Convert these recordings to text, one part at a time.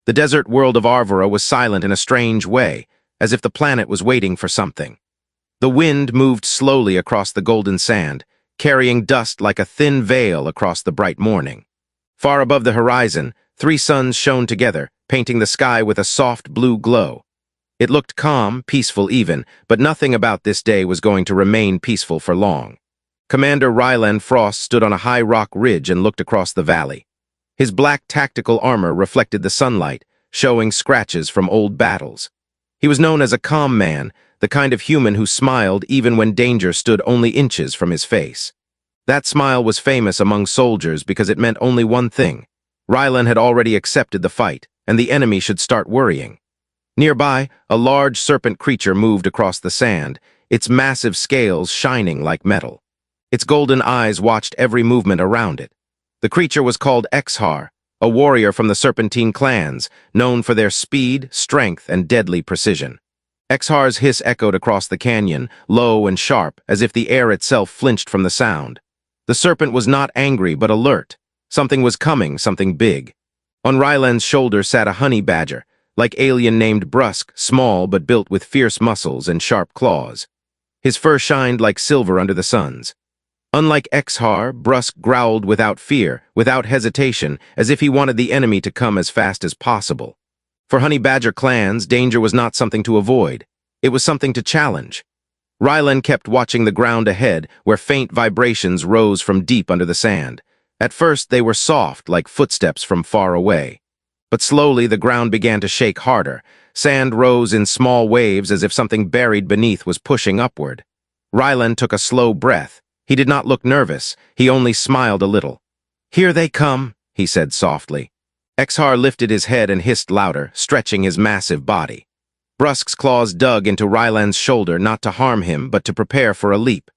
The desert world of Arvora was silent in a strange way, as if the planet was waiting for something. The wind moved slowly across the golden sand, carrying dust like a thin veil across the bright morning. Far above the horizon, 3 suns shone together, painting the sky with a soft blue glow. It looked calm, peaceful even, but nothing about this day was going to remain peaceful for long. Commander Rylan Frost stood on a high rock ridge and looked across the valley. His black tactical armor reflected the sunlight, showing scratches from old battles. He was known as a calm man, the kind of human who smiled even when danger stood only inches from his face. That smile was famous among soldiers because it meant only one thing. Rylan had already accepted the fight, and the enemy should start worrying. Nearby, a large serpent creature moved across the sand, its massive scales shining like metal. Its golden eyes watched every movement around it. The creature was called Exhar, a warrior from the Serpentine clans, known for their speed, strength, and deadly precision. Exhar's hiss echoed across the canyon, low and sharp, as if the air itself flinched from the sound. The serpent was not angry but alert. Something was coming, something big. On Rylan's shoulder sat a honey badger, like alien named Brusque, small but built with fierce muscles and sharp claws. His fur shined like silver under the suns. Unlike Exhar, Brusque growled without fear, without hesitation, as if he wanted the enemy to come as fast as possible. For honey badger clans, danger was not something to avoid. It was something to challenge. Rylan kept watching the ground ahead, where faint vibrations rose from deep under the sand. At first, they were soft, like footsteps from far away. But slowly, the ground began to shake harder. Sand rose in small waves as if something buried beneath was pushing upward. Rylan took a slow breath. He did not look nervous. He only smiled a little. "Here they come," he said softly. Exhar lifted his head and hissed louder, stretching his massive body. Brusque's claws dug into Rylan's shoulder not to harm him, but to prepare for a leap.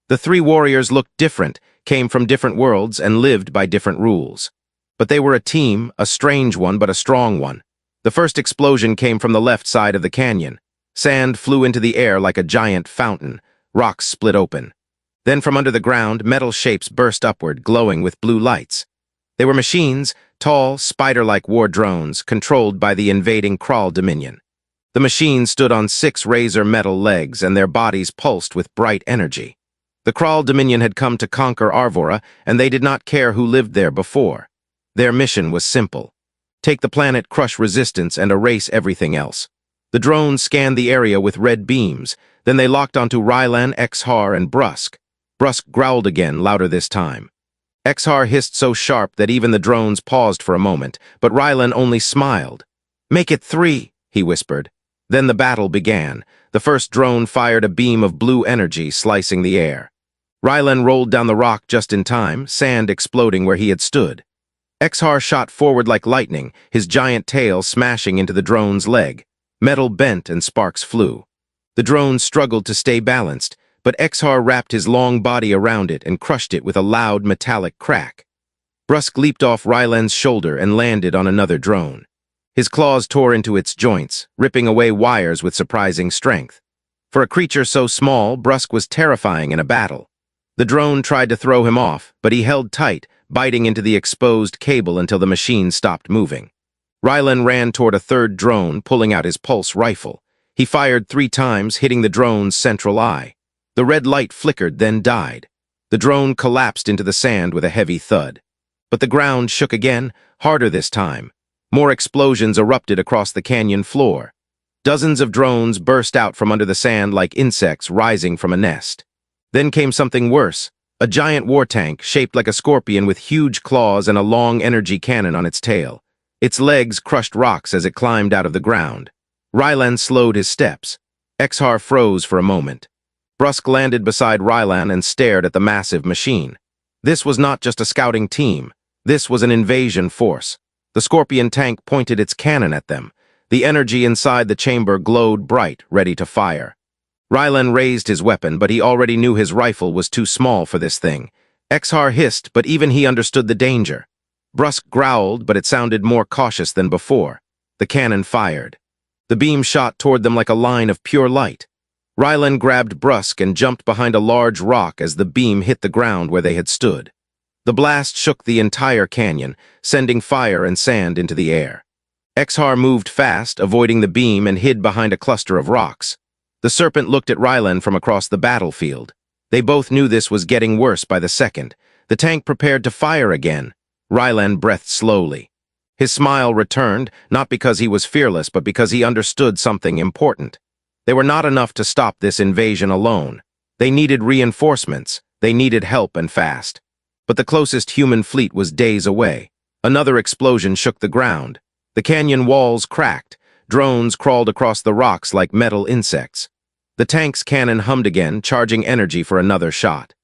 The 3 warriors looked different, came from different worlds, and lived by different rules. But they were a team, a strange one but a strong one. The first explosion came from the left side of the canyon. Sand flew into the air like a giant fountain. Rocks split open. Then from under the ground, metal shapes burst upward, glowing with blue lights. They were machines, tall, spider-like war drones, controlled by the invading Crawl Dominion. The machines stood on 6 razor metal legs, and their bodies pulsed with bright energy. The Crawl Dominion had come to conquer Arvora, and they did not care who lived there before. Their mission was simple. Take the planet, crush resistance, and erase everything else. The drones scanned the area with red beams. Then they locked onto Rylan, Exhar, and Brusque. Brusque growled again, louder this time. Exhar hissed so sharp that even the drones paused for a moment, but Rylan only smiled. "Make it 3, he whispered. Then the battle began. The first drone fired a beam of blue energy, slicing the air. Rylan rolled down the rock just in time, sand exploding where he had stood. Exhar shot forward like lightning, his giant tail smashing into the drone's leg. Metal bent and sparks flew. The drone struggled to stay balanced, but Exhar wrapped his long body around it and crushed it with a loud metallic crack. Brusque leaped off Rylan's shoulder and landed on another drone. His claws tore into its joints, ripping away wires with surprising strength. For a creature so small, Brusque was terrifying in a battle. The drone tried to throw him off, but he held tight, biting into the exposed cable until the machine stopped moving. Rylan ran toward a third drone, pulling out his pulse rifle. He fired 3 times, hitting the drone's central eye. The red light flickered, then died. The drone collapsed into the sand with a heavy thud. But the ground shook again, harder this time. More explosions erupted across the canyon floor. Dozens of drones burst out from under the sand like insects rising from a nest. Then came something worse, a giant war tank shaped like a scorpion with huge claws and a long energy cannon on its tail. Its legs crushed rocks as it climbed out of the ground. Rylan slowed his steps. Exhar froze for a moment. Brusque landed beside Rylan and stared at the massive machine. This was not just a scouting team. This was an invasion force. The scorpion tank pointed its cannon at them. The energy inside the chamber glowed bright, ready to fire. Rylan raised his weapon, but he already knew his rifle was too small for this thing. Exhar hissed, but even he understood the danger. Brusque growled, but it sounded more cautious than before. The cannon fired. The beam shot toward them like a line of pure light. Rylan grabbed Brusque and jumped behind a large rock as the beam hit the ground where they had stood. The blast shook the entire canyon, sending fire and sand into the air. Exhar moved fast, avoiding the beam, and hid behind a cluster of rocks. The Serpent looked at Rylan from across the battlefield. They both knew this was getting worse by the second. The tank prepared to fire again. Rylan breathed slowly. His smile returned, not because he was fearless, but because he understood something important. They were not enough to stop this invasion alone. They needed reinforcements. They needed help, and fast. But the closest human fleet was days away. Another explosion shook the ground. The canyon walls cracked. Drones crawled across the rocks like metal insects. The tank's cannon hummed again, charging energy for another shot.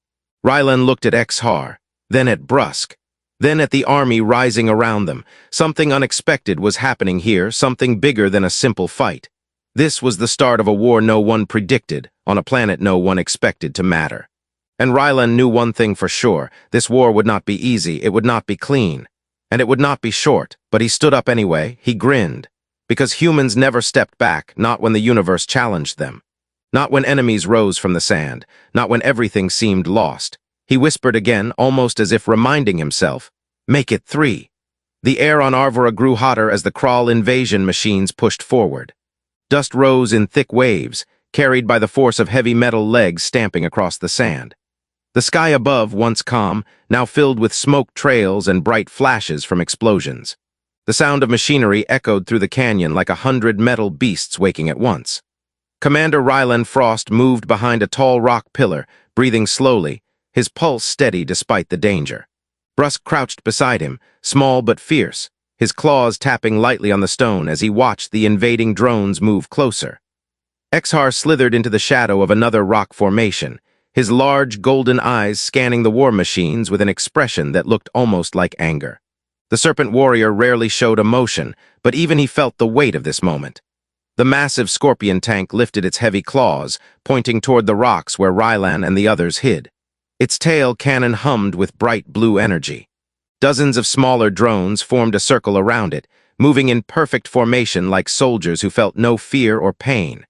Rylan looked at Exhar, then at Brusk, then at the army rising around them. Something unexpected was happening here, something bigger than a simple fight. This was the start of a war no one predicted, on a planet no one expected to matter. And Rylan knew one thing for sure: this war would not be easy, it would not be clean, and it would not be short. But he stood up anyway. He grinned. Because humans never stepped back, not when the universe challenged them. Not when enemies rose from the sand, not when everything seemed lost. He whispered again, almost as if reminding himself, "Make it 3." The air on Arvora grew hotter as the Crawl invasion machines pushed forward. Dust rose in thick waves, carried by the force of heavy metal legs stamping across the sand. The sky above, once calm, now filled with smoke trails and bright flashes from explosions. The sound of machinery echoed through the canyon like 100 metal beasts waking at once. Commander Rylan Frost moved behind a tall rock pillar, breathing slowly, his pulse steady despite the danger. Brusk crouched beside him, small but fierce, his claws tapping lightly on the stone as he watched the invading drones move closer. Exhar slithered into the shadow of another rock formation, his large golden eyes scanning the war machines with an expression that looked almost like anger. The Serpent warrior rarely showed emotion, but even he felt the weight of this moment. The massive scorpion tank lifted its heavy claws, pointing toward the rocks where Rylan and the others hid. Its tail cannon hummed with bright blue energy. Dozens of smaller drones formed a circle around it, moving in perfect formation like soldiers who felt no fear or pain.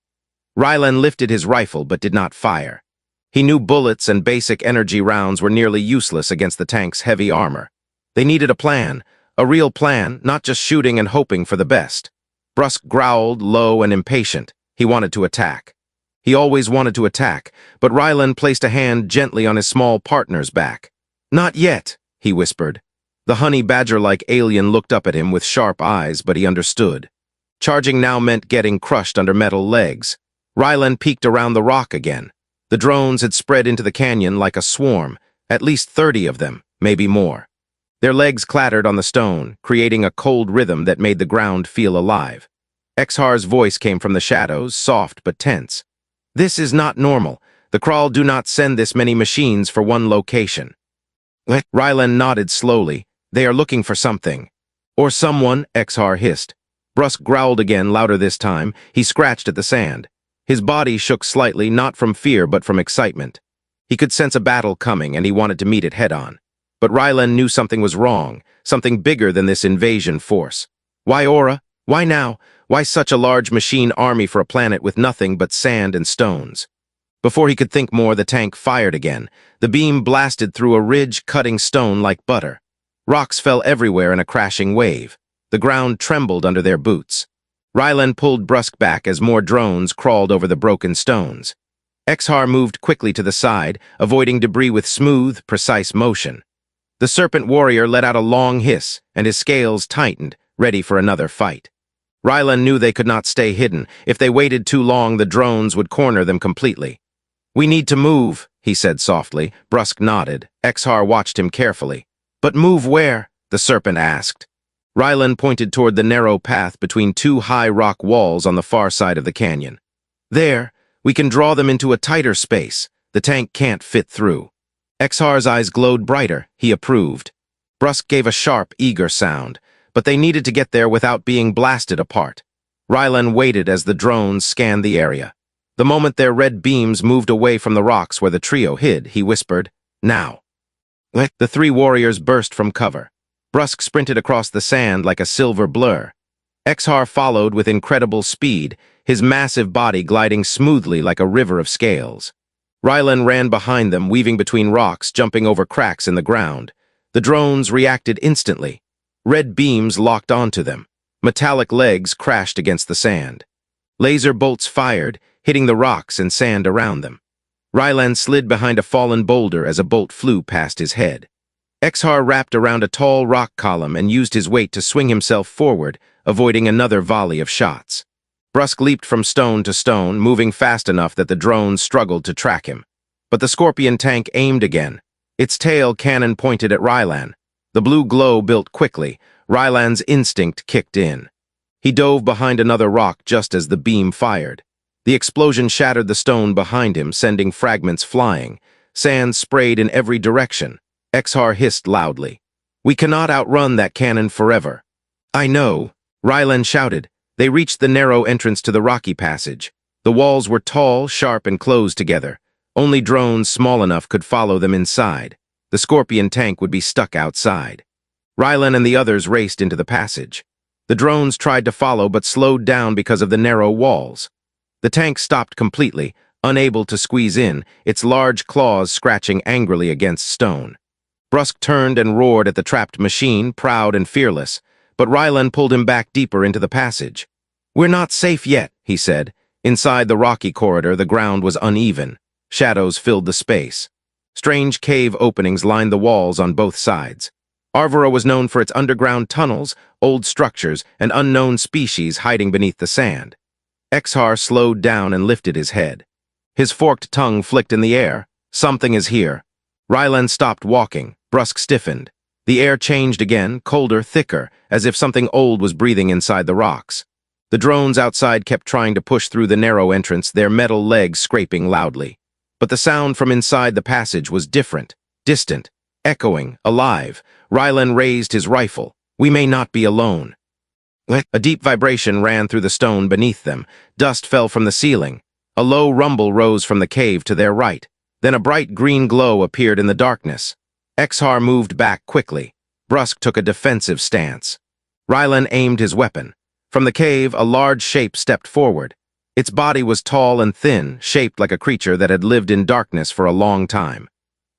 Rylan lifted his rifle but did not fire. He knew bullets and basic energy rounds were nearly useless against the tank's heavy armor. They needed a plan, a real plan, not just shooting and hoping for the best. Brusk growled, low and impatient. He wanted to attack. He always wanted to attack, but Rylan placed a hand gently on his small partner's back. "Not yet," he whispered. The honey badger-like alien looked up at him with sharp eyes, but he understood. Charging now meant getting crushed under metal legs. Rylan peeked around the rock again. The drones had spread into the canyon like a swarm, at least 30 of them, maybe more. Their legs clattered on the stone, creating a cold rhythm that made the ground feel alive. Exhar's voice came from the shadows, soft but tense. "This is not normal. The Crawl do not send this many machines for one location." Rylan nodded slowly. "They are looking for something." "Or someone," Exhar hissed. Brusk growled again, louder this time. He scratched at the sand. His body shook slightly, not from fear but from excitement. He could sense a battle coming, and he wanted to meet it head-on. But Rylan knew something was wrong, something bigger than this invasion force. Why Aura? Why now? Why such a large machine army for a planet with nothing but sand and stones? Before he could think more, the tank fired again. The beam blasted through a ridge, cutting stone like butter. Rocks fell everywhere in a crashing wave. The ground trembled under their boots. Rylan pulled Brusk back as more drones crawled over the broken stones. Exhar moved quickly to the side, avoiding debris with smooth, precise motion. The Serpent warrior let out a long hiss, and his scales tightened, ready for another fight. Rylan knew they could not stay hidden. If they waited too long, the drones would corner them completely. "We need to move," he said softly. Brusk nodded. Exhar watched him carefully. "But move where?" the Serpent asked. Rylan pointed toward the narrow path between two high rock walls on the far side of the canyon. "There, we can draw them into a tighter space. The tank can't fit through." Exhar's eyes glowed brighter. He approved. Brusk gave a sharp, eager sound, but they needed to get there without being blasted apart. Rylan waited as the drones scanned the area. The moment their red beams moved away from the rocks where the trio hid, he whispered, "Now." The three warriors burst from cover. Brusk sprinted across the sand like a silver blur. Exhar followed with incredible speed, his massive body gliding smoothly like a river of scales. Rylan ran behind them, weaving between rocks, jumping over cracks in the ground. The drones reacted instantly. Red beams locked onto them. Metallic legs crashed against the sand. Laser bolts fired, hitting the rocks and sand around them. Rylan slid behind a fallen boulder as a bolt flew past his head. Exhar wrapped around a tall rock column and used his weight to swing himself forward, avoiding another volley of shots. Brusk leaped from stone to stone, moving fast enough that the drones struggled to track him. But the Scorpion tank aimed again. Its tail cannon pointed at Rylan. The blue glow built quickly. Rylan's instinct kicked in. He dove behind another rock just as the beam fired. The explosion shattered the stone behind him, sending fragments flying. Sand sprayed in every direction. Exhar hissed loudly. "We cannot outrun that cannon forever." "I know," Rylan shouted. They reached the narrow entrance to the rocky passage. The walls were tall, sharp, and closed together. Only drones small enough could follow them inside. The Scorpion tank would be stuck outside. Rylan and the others raced into the passage. The drones tried to follow but slowed down because of the narrow walls. The tank stopped completely, unable to squeeze in, its large claws scratching angrily against stone. Brusk turned and roared at the trapped machine, proud and fearless, but Rylan pulled him back deeper into the passage. "We're not safe yet," he said. Inside the rocky corridor, the ground was uneven. Shadows filled the space. Strange cave openings lined the walls on both sides. Arvora was known for its underground tunnels, old structures, and unknown species hiding beneath the sand. Exhar slowed down and lifted his head. His forked tongue flicked in the air. "Something is here." Rylan stopped walking. Brusk stiffened. The air changed again, colder, thicker, as if something old was breathing inside the rocks. The drones outside kept trying to push through the narrow entrance, their metal legs scraping loudly. But the sound from inside the passage was different, distant, echoing, alive. Rylan raised his rifle. "We may not be alone." A deep vibration ran through the stone beneath them. Dust fell from the ceiling. A low rumble rose from the cave to their right. Then a bright green glow appeared in the darkness. Exhar moved back quickly. Brusk took a defensive stance. Rylan aimed his weapon. From the cave, a large shape stepped forward. Its body was tall and thin, shaped like a creature that had lived in darkness for a long time.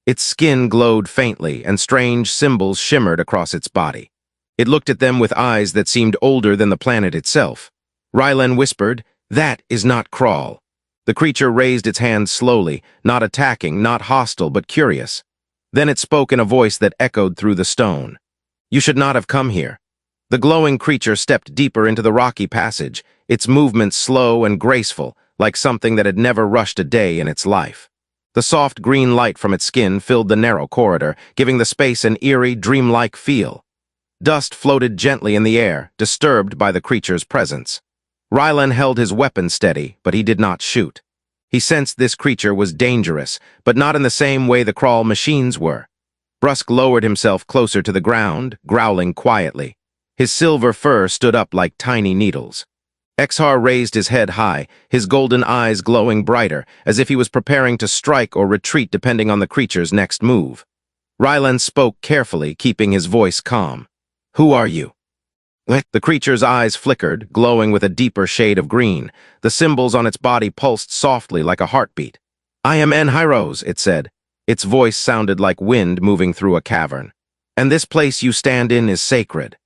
Its skin glowed faintly, and strange symbols shimmered across its body. It looked at them with eyes that seemed older than the planet itself. Rylan whispered, "That is not Crawl." The creature raised its hand slowly, not attacking, not hostile, but curious. Then it spoke in a voice that echoed through the stone. "You should not have come here." The glowing creature stepped deeper into the rocky passage, its movements slow and graceful, like something that had never rushed a day in its life. The soft green light from its skin filled the narrow corridor, giving the space an eerie, dreamlike feel. Dust floated gently in the air, disturbed by the creature's presence. Rylan held his weapon steady, but he did not shoot. He sensed this creature was dangerous, but not in the same way the Crawl machines were. Brusk lowered himself closer to the ground, growling quietly. His silver fur stood up like tiny needles. Exhar raised his head high, his golden eyes glowing brighter, as if he was preparing to strike or retreat depending on the creature's next move. Rylan spoke carefully, keeping his voice calm. "Who are you?" The creature's eyes flickered, glowing with a deeper shade of green. The symbols on its body pulsed softly like a heartbeat. "I am Enhyros," it said. Its voice sounded like wind moving through a cavern. "And this place you stand in is sacred."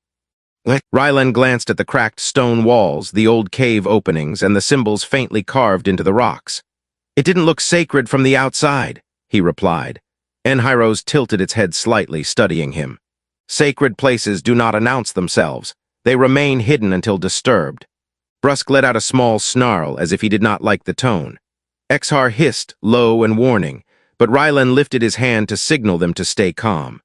Rylan glanced at the cracked stone walls, the old cave openings, and the symbols faintly carved into the rocks. "It didn't look sacred from the outside," he replied. Enhyros tilted its head slightly, studying him. "Sacred places do not announce themselves. They remain hidden until disturbed." Brusk let out a small snarl, as if he did not like the tone. Exhar hissed, low and warning, but Rylan lifted his hand to signal them to stay calm.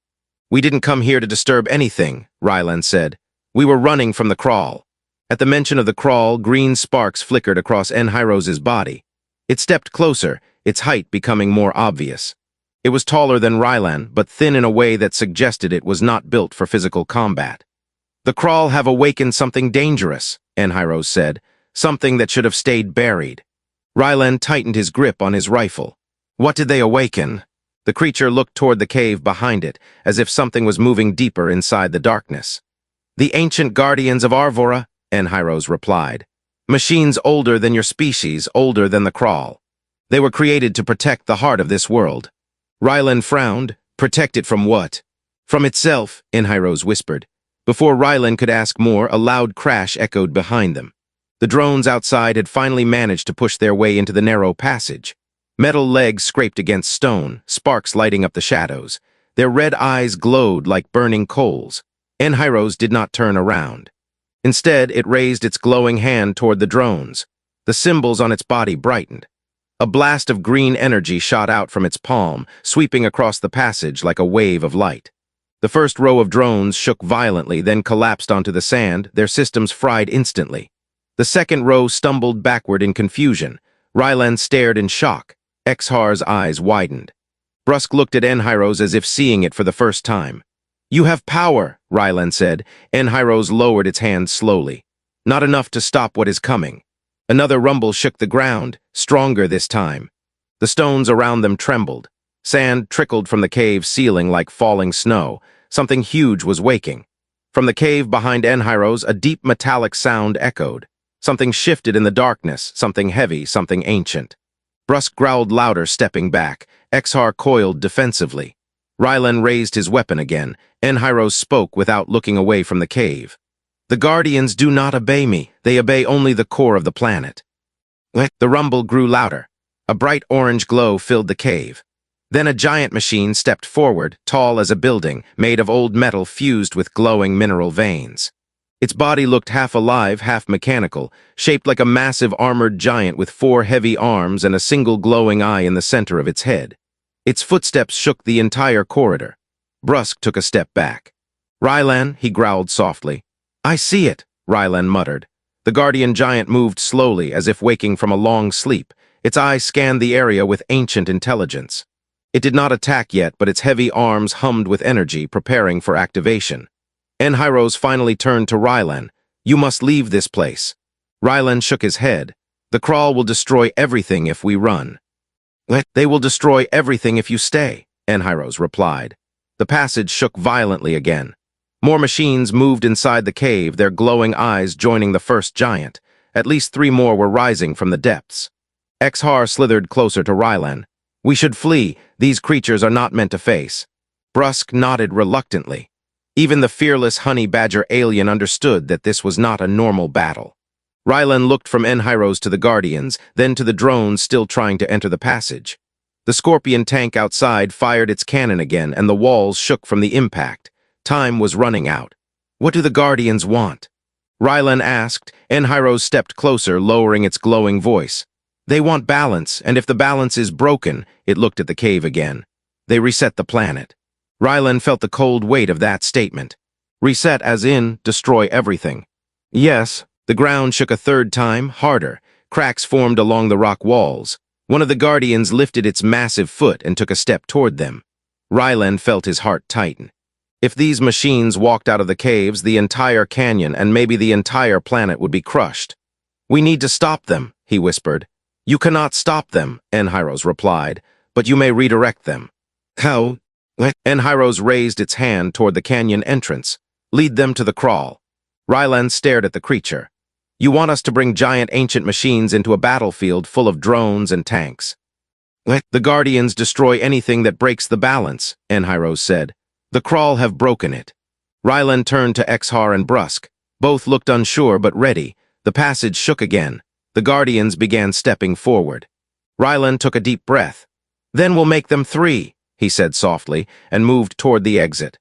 "We didn't come here to disturb anything," Rylan said. "We were running from the Crawl." At the mention of the Crawl, green sparks flickered across Enhyros's body. It stepped closer, its height becoming more obvious. It was taller than Rylan, but thin in a way that suggested it was not built for physical combat. "The Crawl have awakened something dangerous," Enhyros said, "something that should have stayed buried." Rylan tightened his grip on his rifle. "What did they awaken?" The creature looked toward the cave behind it, as if something was moving deeper inside the darkness. "The ancient guardians of Arvora," Enhyros replied. "Machines older than your species, older than the Crawl. They were created to protect the heart of this world." Rylan frowned. "Protect it from what?" "From itself," Enhyros whispered. Before Rylan could ask more, a loud crash echoed behind them. The drones outside had finally managed to push their way into the narrow passage. Metal legs scraped against stone, sparks lighting up the shadows. Their red eyes glowed like burning coals. Enhyros did not turn around. Instead, it raised its glowing hand toward the drones. The symbols on its body brightened. A blast of green energy shot out from its palm, sweeping across the passage like a wave of light. The first row of drones shook violently, then collapsed onto the sand, their systems fried instantly. The second row stumbled backward in confusion. Rylan stared in shock. Exhar's eyes widened. Brusk looked at Enhyros as if seeing it for the first time. "You have power," Rylan said. Enhyros lowered its hand slowly. "Not enough to stop what is coming." Another rumble shook the ground, stronger this time. The stones around them trembled. Sand trickled from the cave ceiling like falling snow. Something huge was waking. From the cave behind Enhyros, a deep metallic sound echoed. Something shifted in the darkness, something heavy, something ancient. Brusk growled louder, stepping back. Exhar coiled defensively. Rylan raised his weapon again. Enhyros spoke without looking away from the cave. "The Guardians do not obey me. They obey only the core of the planet." The rumble grew louder. A bright orange glow filled the cave. Then a giant machine stepped forward, tall as a building, made of old metal fused with glowing mineral veins. Its body looked half alive, half mechanical, shaped like a massive armored giant with 4 heavy arms and a single glowing eye in the center of its head. Its footsteps shook the entire corridor. Brusk took a step back. "Rylan," he growled softly. "I see it," Rylan muttered. The guardian giant moved slowly, as if waking from a long sleep. Its eyes scanned the area with ancient intelligence. It did not attack yet, but its heavy arms hummed with energy, preparing for activation. Enhyros finally turned to Rylan. "You must leave this place." Rylan shook his head. "The crawl will destroy everything if we run." "They will destroy everything if you stay," Enhyros replied. The passage shook violently again. More machines moved inside the cave, their glowing eyes joining the first giant. At least 3 more were rising from the depths. Exhar slithered closer to Rylan. "We should flee. These creatures are not meant to face." Brusk nodded reluctantly. Even the fearless honey badger alien understood that this was not a normal battle. Rylan looked from Enhyros to the Guardians, then to the drones still trying to enter the passage. The Scorpion tank outside fired its cannon again, and the walls shook from the impact. Time was running out. "What do the Guardians want?" Rylan asked. Enhyros stepped closer, lowering its glowing voice. "They want balance, and if the balance is broken," it looked at the cave again. "They reset the planet." Rylan felt the cold weight of that statement. Reset as in, destroy everything. Yes, the ground shook a third time, harder. Cracks formed along the rock walls. One of the Guardians lifted its massive foot and took a step toward them. Rylan felt his heart tighten. If these machines walked out of the caves, the entire canyon and maybe the entire planet would be crushed. "We need to stop them," he whispered. "You cannot stop them," Enhyros replied, "but you may redirect them." "How?" Enhyros raised its hand toward the canyon entrance. "Lead them to the crawl." Rylan stared at the creature. "You want us to bring giant ancient machines into a battlefield full of drones and tanks." "The Guardians destroy anything that breaks the balance," Enhyros said. "The crawl have broken it." Rylan turned to Exhar and Brusk. Both looked unsure but ready. The passage shook again. The Guardians began stepping forward. Rylan took a deep breath. "Then we'll make them 3. He said softly, and moved toward the exit.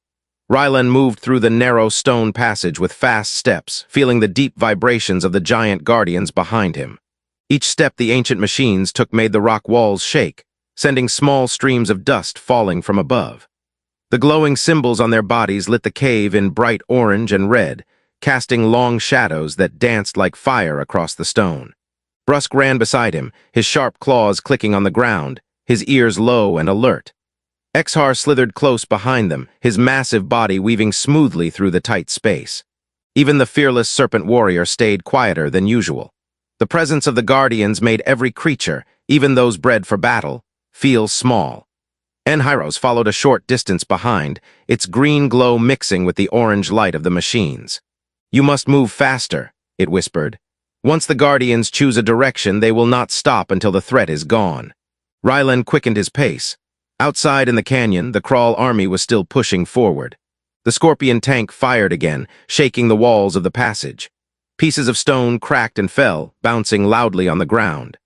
Rylan moved through the narrow stone passage with fast steps, feeling the deep vibrations of the giant Guardians behind him. Each step the ancient machines took made the rock walls shake, sending small streams of dust falling from above. The glowing symbols on their bodies lit the cave in bright orange and red, casting long shadows that danced like fire across the stone. Brusk ran beside him, his sharp claws clicking on the ground, his ears low and alert. Exhar slithered close behind them, his massive body weaving smoothly through the tight space. Even the fearless Serpent warrior stayed quieter than usual. The presence of the Guardians made every creature, even those bred for battle, feel small. Enhyros followed a short distance behind, its green glow mixing with the orange light of the machines. "You must move faster," it whispered. "Once the Guardians choose a direction, they will not stop until the threat is gone." Rylan quickened his pace. Outside in the canyon, the Crawl army was still pushing forward. The Scorpion tank fired again, shaking the walls of the passage. Pieces of stone cracked and fell, bouncing loudly on the ground.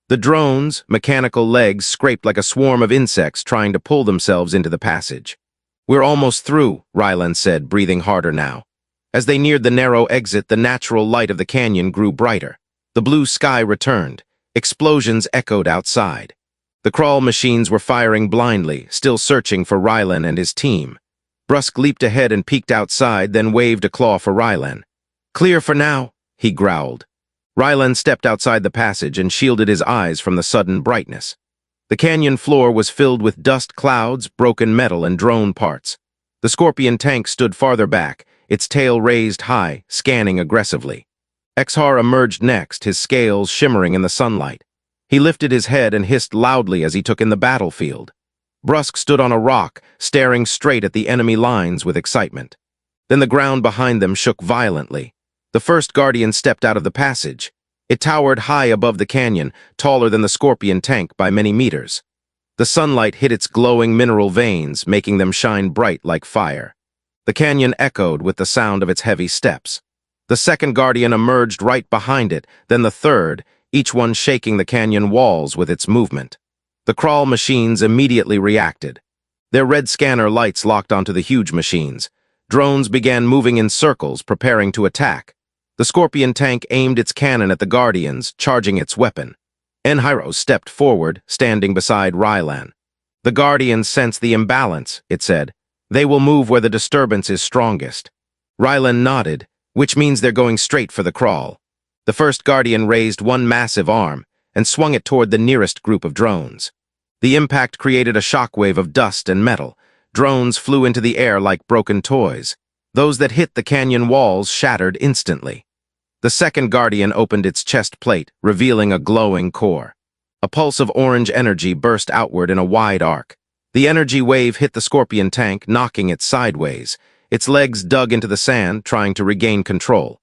The drone's mechanical legs scraped like a swarm of insects trying to pull themselves into the passage. "We're almost through," Ryland said, breathing harder now. As they neared the narrow exit, the natural light of the canyon grew brighter. The blue sky returned. Explosions echoed outside. The crawl machines were firing blindly, still searching for Ryland and his team. Brusque leaped ahead and peeked outside, then waved a claw for Ryland. "Clear for now," he growled. Ryland stepped outside the passage and shielded his eyes from the sudden brightness. The canyon floor was filled with dust clouds, broken metal, and drone parts. The Scorpion tank stood farther back, its tail raised high, scanning aggressively. Exhar emerged next, his scales shimmering in the sunlight. He lifted his head and hissed loudly as he took in the battlefield. Brusque stood on a rock, staring straight at the enemy lines with excitement. Then the ground behind them shook violently. The first Guardian stepped out of the passage. It towered high above the canyon, taller than the Scorpion tank by many meters. The sunlight hit its glowing mineral veins, making them shine bright like fire. The canyon echoed with the sound of its heavy steps. The second Guardian emerged right behind it, then the third, each one shaking the canyon walls with its movement. The crawl machines immediately reacted. Their red scanner lights locked onto the huge machines. Drones began moving in circles, preparing to attack. The Scorpion tank aimed its cannon at the Guardians, charging its weapon. Enhiro stepped forward, standing beside Rylan. "The Guardians sense the imbalance," it said. "They will move where the disturbance is strongest." Rylan nodded, "which means they're going straight for the crawl." The first Guardian raised one massive arm and swung it toward the nearest group of drones. The impact created a shockwave of dust and metal. Drones flew into the air like broken toys. Those that hit the canyon walls shattered instantly. The second Guardian opened its chest plate, revealing a glowing core. A pulse of orange energy burst outward in a wide arc. The energy wave hit the Scorpion tank, knocking it sideways. Its legs dug into the sand, trying to regain control.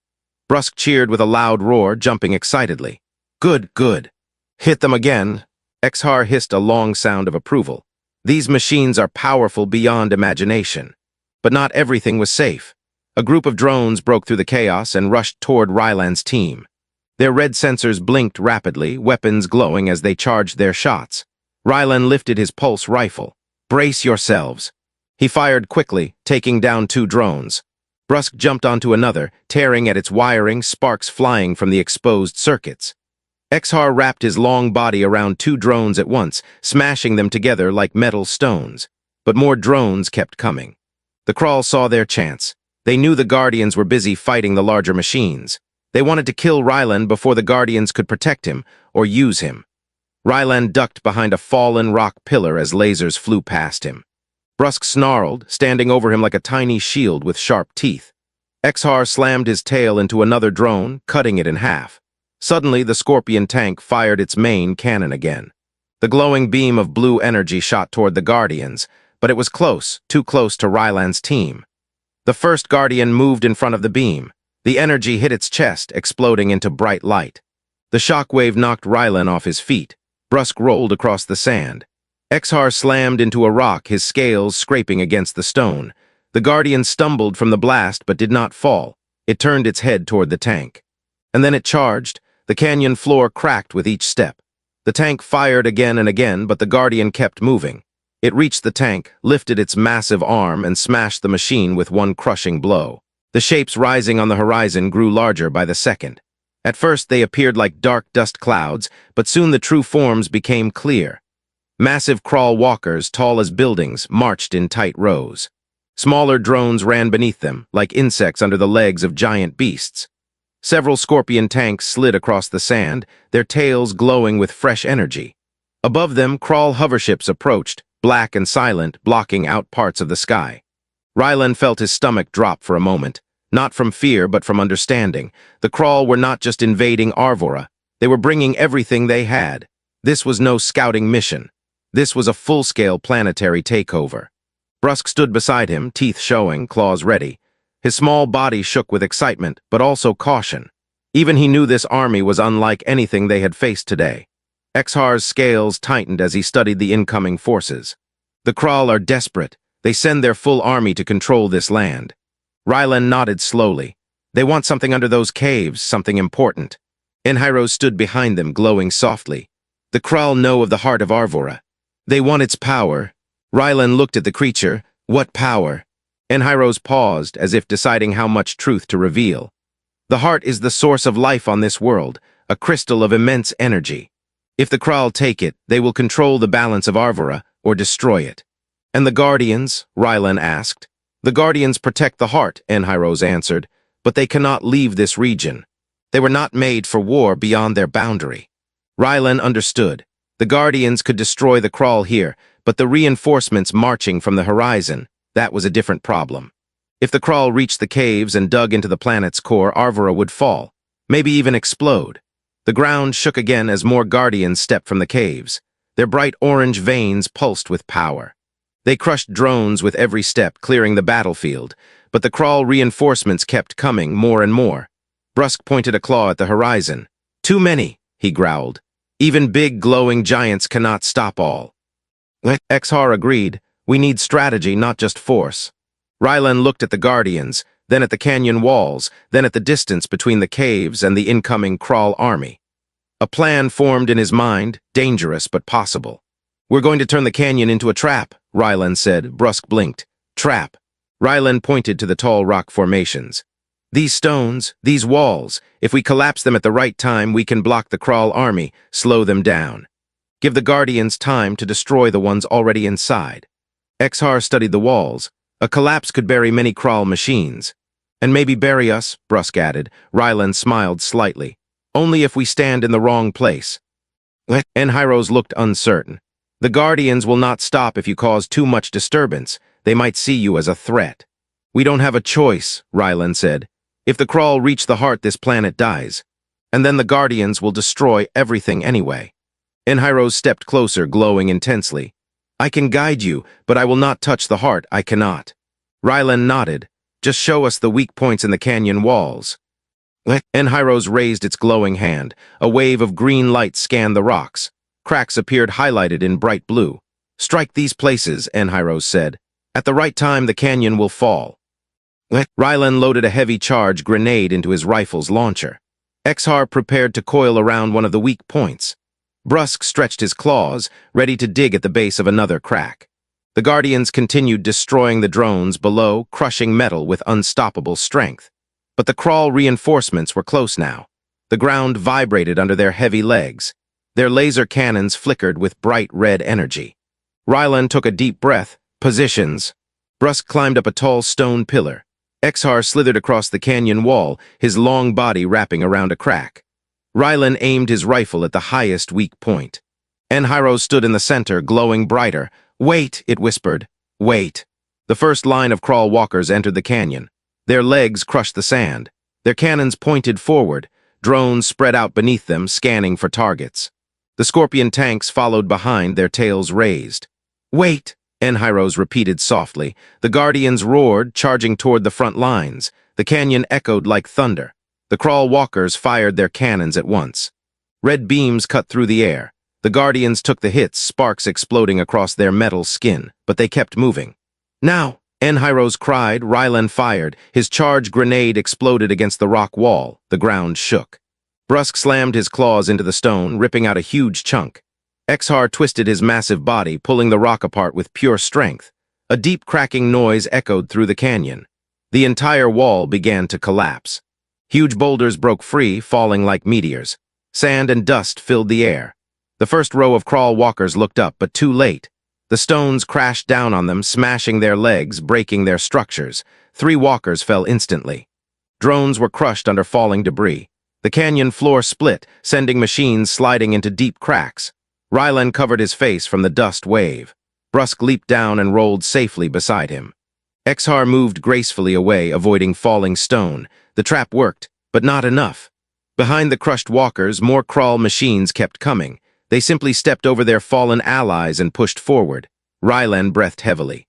Brusque cheered with a loud roar, jumping excitedly. "Good, good. Hit them again." Exhar hissed a long sound of approval. These machines are powerful beyond imagination. But not everything was safe. A group of drones broke through the chaos and rushed toward Ryland's team. Their red sensors blinked rapidly, weapons glowing as they charged their shots. Ryland lifted his pulse rifle. "Brace yourselves." He fired quickly, taking down 2 drones. Brusque jumped onto another, tearing at its wiring, sparks flying from the exposed circuits. Exhar wrapped his long body around 2 drones at once, smashing them together like metal stones. But more drones kept coming. The crawl saw their chance. They knew the Guardians were busy fighting the larger machines. They wanted to kill Ryland before the Guardians could protect him or use him. Ryland ducked behind a fallen rock pillar as lasers flew past him. Brusque snarled, standing over him like a tiny shield with sharp teeth. Exhar slammed his tail into another drone, cutting it in half. Suddenly, the Scorpion tank fired its main cannon again. The glowing beam of blue energy shot toward the Guardians, but it was close, too close to Ryland's team. The first Guardian moved in front of the beam. The energy hit its chest, exploding into bright light. The shockwave knocked Ryland off his feet. Brusque rolled across the sand. Exhar slammed into a rock, his scales scraping against the stone. The Guardian stumbled from the blast but did not fall. It turned its head toward the tank. And then it charged. The canyon floor cracked with each step. The tank fired again and again, but the Guardian kept moving. It reached the tank, lifted its massive arm, and smashed the machine with one crushing blow. The shapes rising on the horizon grew larger by the second. At first they appeared like dark dust clouds, but soon the true forms became clear. Massive crawl walkers, tall as buildings, marched in tight rows. Smaller drones ran beneath them, like insects under the legs of giant beasts. Several Scorpion tanks slid across the sand, their tails glowing with fresh energy. Above them, crawl hoverships approached, black and silent, blocking out parts of the sky. Ryland felt his stomach drop for a moment, not from fear but from understanding. The crawl were not just invading Arvora, they were bringing everything they had. This was no scouting mission. This was a full-scale planetary takeover. Brusque stood beside him, teeth showing, claws ready. His small body shook with excitement, but also caution. Even he knew this army was unlike anything they had faced today. Exhar's scales tightened as he studied the incoming forces. The Krall are desperate. They send their full army to control this land. Rylan nodded slowly. They want something under those caves, something important. Enhyros stood behind them, glowing softly. The Krull know of the heart of Arvora. They want its power. Rylan looked at the creature. What power? Enhyros paused, as if deciding how much truth to reveal. The heart is the source of life on this world, a crystal of immense energy. If the Krull take it, they will control the balance of Arvora, or destroy it. And the Guardians? Rylan asked. The Guardians protect the heart, Enhyros answered, but they cannot leave this region. They were not made for war beyond their boundary. Rylan understood. The Guardians could destroy the Krull here, but the reinforcements marching from the horizon, that was a different problem. If the Krull reached the caves and dug into the planet's core, Arvora would fall, maybe even explode. The ground shook again as more Guardians stepped from the caves. Their bright orange veins pulsed with power. They crushed drones with every step, clearing the battlefield, but the Krull reinforcements kept coming more and more. Brusk pointed a claw at the horizon. Too many, he growled. Even big, glowing giants cannot stop all. Exhar agreed. We need strategy, not just force. Rylan looked at the Guardians, then at the canyon walls, then at the distance between the caves and the incoming Krull army. A plan formed in his mind, dangerous but possible. We're going to turn the canyon into a trap, Rylan said. Brusk blinked. Trap. Rylan pointed to the tall rock formations. These stones, these walls, if we collapse them at the right time, we can block the Krull army, slow them down. Give the Guardians time to destroy the ones already inside. Exhar studied the walls. A collapse could bury many Krull machines. And maybe bury us, Brusk added. Rylan smiled slightly. Only if we stand in the wrong place. Enhyros looked uncertain. The Guardians will not stop if you cause too much disturbance. They might see you as a threat. We don't have a choice, Rylan said. If the Krull reach the heart, this planet dies. And then the Guardians will destroy everything anyway. Enhyros stepped closer, glowing intensely. I can guide you, but I will not touch the heart. I cannot. Rylan nodded. Just show us the weak points in the canyon walls. Enhyros raised its glowing hand. A wave of green light scanned the rocks. Cracks appeared highlighted in bright blue. Strike these places, Enhyros said. At the right time, the canyon will fall. Rylan loaded a heavy charge grenade into his rifle's launcher. Exhar prepared to coil around one of the weak points. Brusk stretched his claws, ready to dig at the base of another crack. The Guardians continued destroying the drones below, crushing metal with unstoppable strength. But the Krull reinforcements were close now. The ground vibrated under their heavy legs. Their laser cannons flickered with bright red energy. Rylan took a deep breath. Positions. Brusk climbed up a tall stone pillar. Exhar slithered across the canyon wall, his long body wrapping around a crack. Rylan aimed his rifle at the highest weak point. Enhyros stood in the center, glowing brighter. Wait, it whispered. Wait. The first line of Krull walkers entered the canyon. Their legs crushed the sand. Their cannons pointed forward. Drones spread out beneath them, scanning for targets. The Scorpion tanks followed behind, their tails raised. Wait, Enhyros repeated softly. The Guardians roared, charging toward the front lines. The canyon echoed like thunder. The Krull walkers fired their cannons at once. Red beams cut through the air. The Guardians took the hits, sparks exploding across their metal skin, but they kept moving. Now, Enhyros cried. Rylan fired. His charge grenade exploded against the rock wall. The ground shook. Brusk slammed his claws into the stone, ripping out a huge chunk. Exhar twisted his massive body, pulling the rock apart with pure strength. A deep cracking noise echoed through the canyon. The entire wall began to collapse. Huge boulders broke free, falling like meteors. Sand and dust filled the air. The first row of Krull walkers looked up, but too late. The stones crashed down on them, smashing their legs, breaking their structures. 3 walkers fell instantly. Drones were crushed under falling debris. The canyon floor split, sending machines sliding into deep cracks. Rylan covered his face from the dust wave. Brusk leaped down and rolled safely beside him. Exhar moved gracefully away, avoiding falling stone. The trap worked, but not enough. Behind the crushed walkers, more Krull machines kept coming. They simply stepped over their fallen allies and pushed forward. Rylan breathed heavily.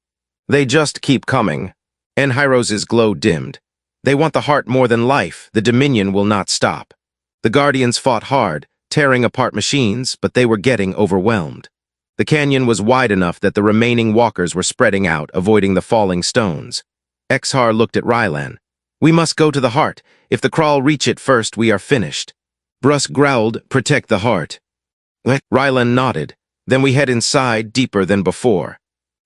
They just keep coming. Enhyros's glow dimmed. They want the heart more than life. The Dominion will not stop. The Guardians fought hard, tearing apart machines, but they were getting overwhelmed. The canyon was wide enough that the remaining walkers were spreading out, avoiding the falling stones. Exhar looked at Rylan. "We must go to the heart. If the Crawl reach it first, we are finished." Brusk growled, "Protect the heart." Rylan nodded. "Then we head inside, deeper than before."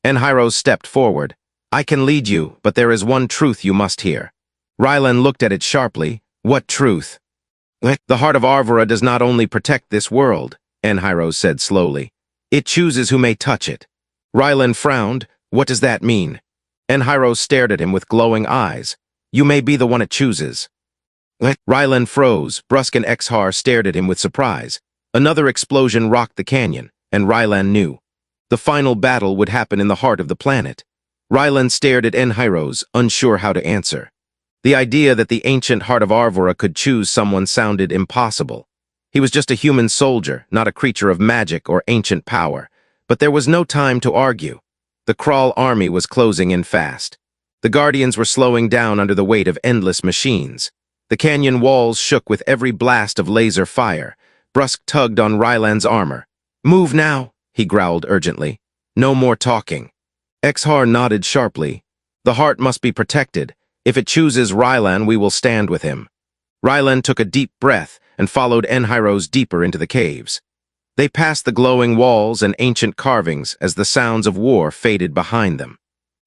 Enhyros stepped forward. "I can lead you, but there is one truth you must hear." Rylan looked at it sharply. "What truth?" "The heart of Arvora does not only protect this world," Enhyros said slowly. "It chooses who may touch it." Rylan frowned. "What does that mean?" Enhyros stared at him with glowing eyes. "You may be the one it chooses." Rylan froze. Brusk and Exhar stared at him with surprise. Another explosion rocked the canyon, and Rylan knew. The final battle would happen in the heart of the planet. Rylan stared at Enhyros, unsure how to answer. The idea that the ancient heart of Arvora could choose someone sounded impossible. He was just a human soldier, not a creature of magic or ancient power. But there was no time to argue. The Crawl army was closing in fast. The Guardians were slowing down under the weight of endless machines. The canyon walls shook with every blast of laser fire. Brusk tugged on Rylan's armor. "Move now," he growled urgently. "No more talking." Exhar nodded sharply. "The heart must be protected. If it chooses Rylan, we will stand with him." Rylan took a deep breath and followed Enhyros deeper into the caves. They passed the glowing walls and ancient carvings as the sounds of war faded behind them.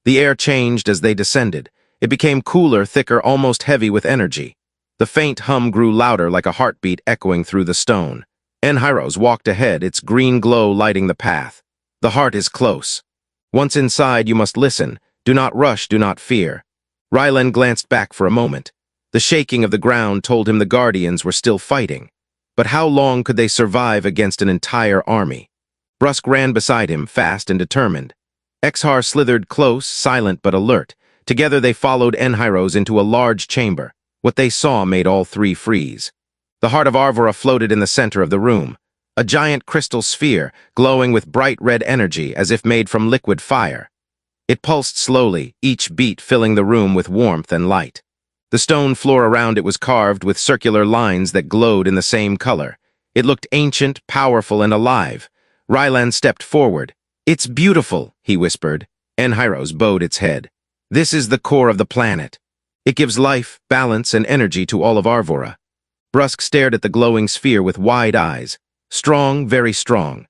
The air changed as they descended. It became cooler, thicker, almost heavy with energy. The faint hum grew louder like a heartbeat echoing through the stone. Enhyros walked ahead, its green glow lighting the path. "The heart is close. Once inside, you must listen. Do not rush, do not fear." Rylan glanced back for a moment. The shaking of the ground told him the Guardians were still fighting. But how long could they survive against an entire army? Brusk ran beside him, fast and determined. Exhar slithered close, silent but alert. Together they followed Enhyros into a large chamber. What they saw made all three freeze. The heart of Arvora floated in the center of the room. A giant crystal sphere, glowing with bright red energy as if made from liquid fire. It pulsed slowly, each beat filling the room with warmth and light. The stone floor around it was carved with circular lines that glowed in the same color. It looked ancient, powerful, and alive. Rylan stepped forward. "It's beautiful," he whispered. Enhyros bowed its head. "This is the core of the planet. It gives life, balance, and energy to all of Arvora." Brusk stared at the glowing sphere with wide eyes. "Strong, very strong."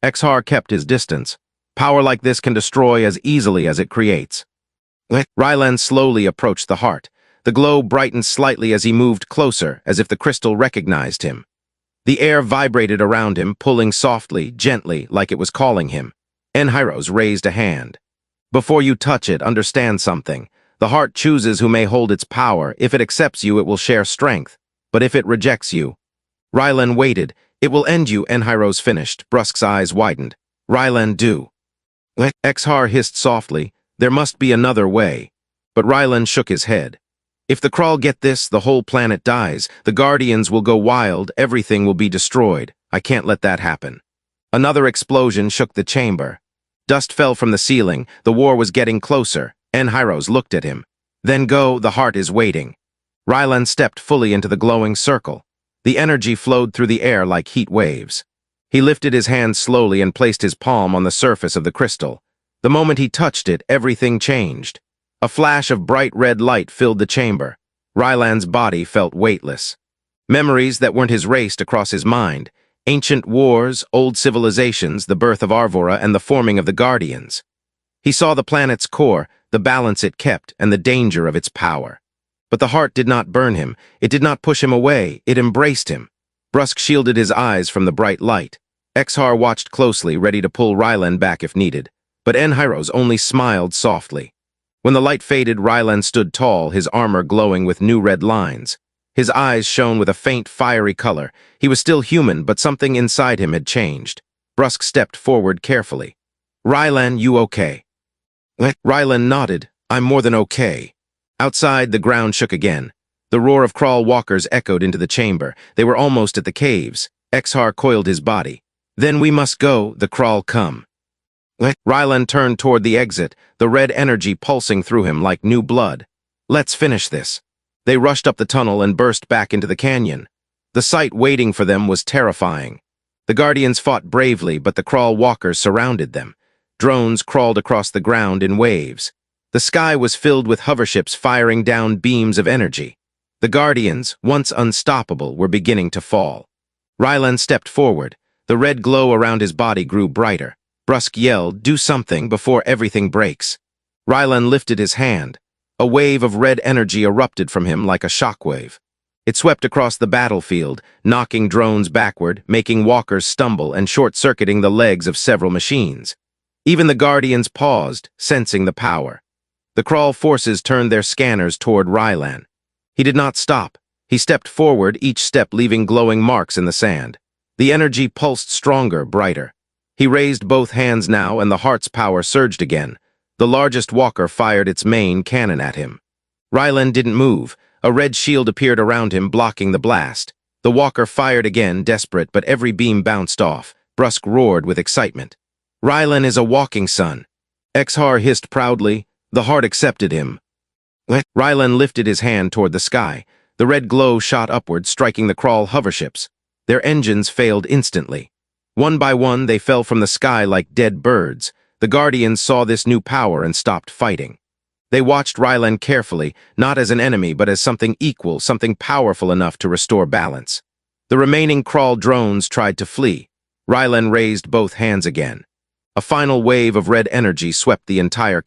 Exhar kept his distance. "Power like this can destroy as easily as it creates." Rylan slowly approached the heart. The glow brightened slightly as he moved closer, as if the crystal recognized him. The air vibrated around him, pulling softly, gently, like it was calling him. Enhyros raised a hand. "Before you touch it, understand something. The heart chooses who may hold its power. If it accepts you, it will share strength. But if it rejects you..." Rylan waited. "It will end you," Enhyros finished. Brusk's eyes widened. "Rylan, do." Exhar hissed softly. "There must be another way." But Rylan shook his head. "If the Crawl get this, the whole planet dies. The Guardians will go wild, everything will be destroyed. I can't let that happen." Another explosion shook the chamber. Dust fell from the ceiling. The war was getting closer. Enhyros looked at him. "Then go, the heart is waiting." Rylan stepped fully into the glowing circle. The energy flowed through the air like heat waves. He lifted his hand slowly and placed his palm on the surface of the crystal. The moment he touched it, everything changed. A flash of bright red light filled the chamber. Rylan's body felt weightless. Memories that weren't his raced across his mind. Ancient wars, old civilizations, the birth of Arvora, and the forming of the Guardians. He saw the planet's core, the balance it kept, and the danger of its power. But the heart did not burn him. It did not push him away. It embraced him. Brusk shielded his eyes from the bright light. Exhar watched closely, ready to pull Rylan back if needed. But Enhyros only smiled softly. When the light faded, Rylan stood tall, his armor glowing with new red lines. His eyes shone with a faint, fiery color. He was still human, but something inside him had changed. Brusk stepped forward carefully. "Rylan, you okay?" Rylan nodded. "I'm more than okay." Outside, the ground shook again. The roar of Crawl walkers echoed into the chamber. They were almost at the caves. Exhar coiled his body. "Then we must go, the Crawl come." Rylan turned toward the exit, the red energy pulsing through him like new blood. "Let's finish this." They rushed up the tunnel and burst back into the canyon. The sight waiting for them was terrifying. The Guardians fought bravely, but the crawl walkers surrounded them. Drones crawled across the ground in waves. The sky was filled with hoverships firing down beams of energy. The Guardians, once unstoppable, were beginning to fall. Rylan stepped forward. The red glow around his body grew brighter. Brusk yelled, "Do something before everything breaks." Rylan lifted his hand. A wave of red energy erupted from him like a shockwave. It swept across the battlefield, knocking drones backward, making walkers stumble and short-circuiting the legs of several machines. Even the Guardians paused, sensing the power. The Crawl forces turned their scanners toward Rylan. He did not stop. He stepped forward, each step leaving glowing marks in the sand. The energy pulsed stronger, brighter. He raised both hands now, and the heart's power surged again. The largest walker fired its main cannon at him. Rylan didn't move. A red shield appeared around him, blocking the blast. The walker fired again, desperate, but every beam bounced off. Brusk roared with excitement. "Rylan is a walking sun." Exhar hissed proudly. The heart accepted him. Rylan lifted his hand toward the sky. The red glow shot upward, striking the Crawl hoverships. Their engines failed instantly. One by one, they fell from the sky like dead birds. The Guardians saw this new power and stopped fighting. They watched Rylan carefully, not as an enemy, but as something equal, something powerful enough to restore balance. The remaining Crawl drones tried to flee. Rylan raised both hands again. A final wave of red energy swept the entire